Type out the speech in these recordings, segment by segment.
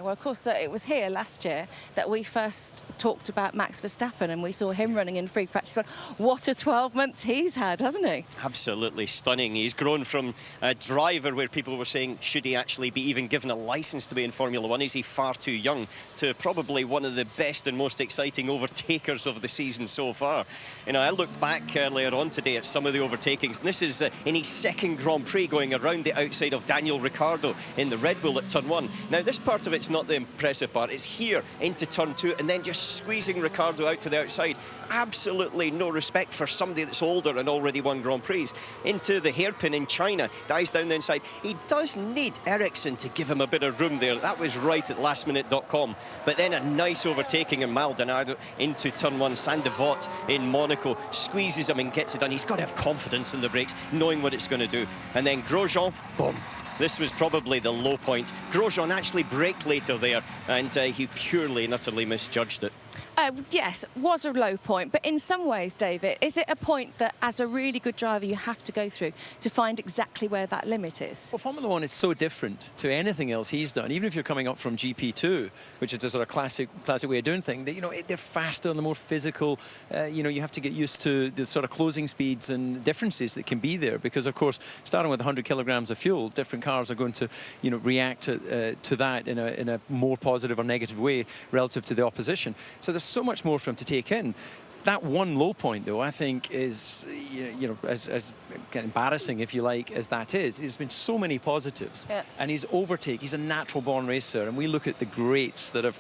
Well, of course, it was here last year that we first talked about Max Verstappen, and we saw him running in free practice. What a 12 months he's had, hasn't he? Absolutely stunning. He's grown from a driver where people were saying, should he actually be even given a licence to be in Formula One? Is he far too young? To probably one of the best and most exciting overtakers of the season so far. You know, I looked back earlier on today at some of the overtakings, and this is in his second Grand Prix going around the outside of Daniel Ricciardo in the Red Bull at turn 1. Now, this part of it's not the impressive part. It's here into turn 2 and then just squeezing Ricciardo out to the outside. Absolutely no respect for somebody that's older and already won Grand Prix. Into the hairpin in China, dives down the inside. He does need Ericsson to give him a bit of room there. That was right at lastminute.com. But then a nice overtaking in Maldonado into turn 1. Saint-Devote in Monaco squeezes him and gets it done. He's got to have confidence in the brakes, knowing what it's going to do. And then Grosjean, boom. This was probably the low point. Grosjean actually braked later there, and he purely and utterly misjudged it. Yes, was a low point, but in some ways, David, is it a point that as a really good driver you have to go through to find exactly where that limit is? Well, Formula One is so different to anything else he's done. Even if you're coming up from GP2, which is a sort of classic way of doing things, they're faster and they're more physical. You have to get used to the sort of closing speeds and differences that can be there, because of course, starting with 100 kilograms of fuel, different cars are going to react to that in a more positive or negative way relative to the opposition. So there's so much more for him to take in. That one low point, though, I think is, as embarrassing, if you like, as that is, there's been so many positives. Yeah. And he's a natural-born racer. And we look at the greats that have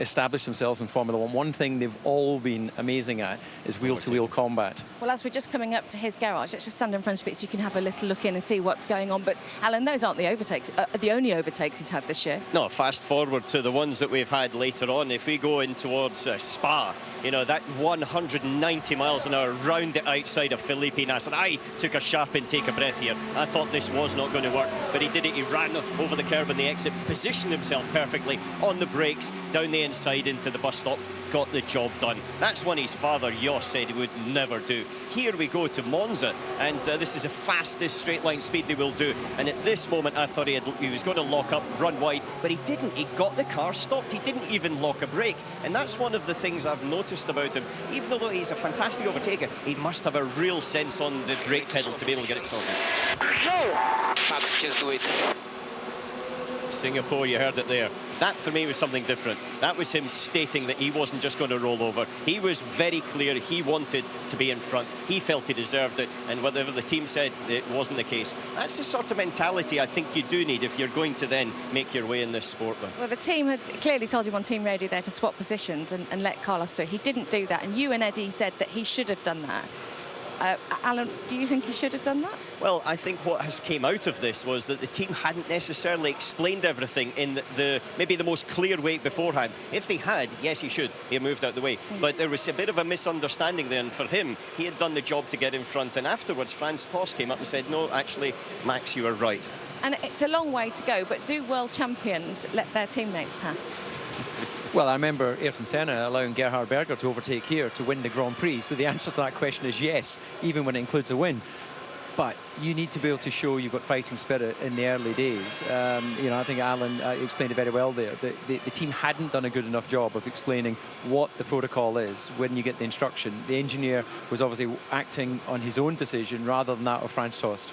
established themselves in Formula One. One thing they've all been amazing at is wheel-to-wheel combat. Well, as we're just coming up to his garage, let's just stand in front of it so you can have a little look in and see what's going on. But, Alan, those aren't the overtakes, the only overtakes he's had this year. No, fast forward to the ones that we've had later on. If we go in towards Spa, that 190 miles an hour round the outside of Felipe Nasr. I took a sharp intake of breath here. I thought this was not going to work, but he did it. He ran over the curb on the exit, positioned himself perfectly on the brakes, down the inside into the bus stop, got the job done. That's one his father, Jos, said he would never do. Here we go to Monza, and this is the fastest straight line speed they will do. And at this moment, I thought he was going to lock up, run wide, but he didn't. He got the car stopped. He didn't even lock a brake. And that's one of the things I've noticed about him. Even though he's a fantastic overtaker, he must have a real sense on the brake pedal to be able to get it sorted. Max, just do it. Singapore, you heard it there. That for me was something different. That was him stating that he wasn't just going to roll over. He was very clear he wanted to be in front. He felt he deserved it, and whatever the team said, it wasn't the case. That's the sort of mentality I think you do need if you're going to then make your way in this sport. Well, the team had clearly told him on team radio there to swap positions and let Carlos through. He didn't do that, and you and Eddie said that he should have done that. Alan, do you think he should have done that? Well, I think what has came out of this was that the team hadn't necessarily explained everything in maybe the most clear way beforehand. If they had, yes, he should. He moved out the way. But there was a bit of a misunderstanding there, and for him, he had done the job to get in front. And afterwards, Franz Tost came up and said, no, actually, Max, you were right. And it's a long way to go, but do world champions let their teammates past? Well, I remember Ayrton Senna allowing Gerhard Berger to overtake here to win the Grand Prix. So the answer to that question is yes, even when it includes a win. But you need to be able to show you've got fighting spirit in the early days. I think Alan explained it very well there. The team hadn't done a good enough job of explaining what the protocol is when you get the instruction. The engineer was obviously acting on his own decision rather than that of Franz Tost.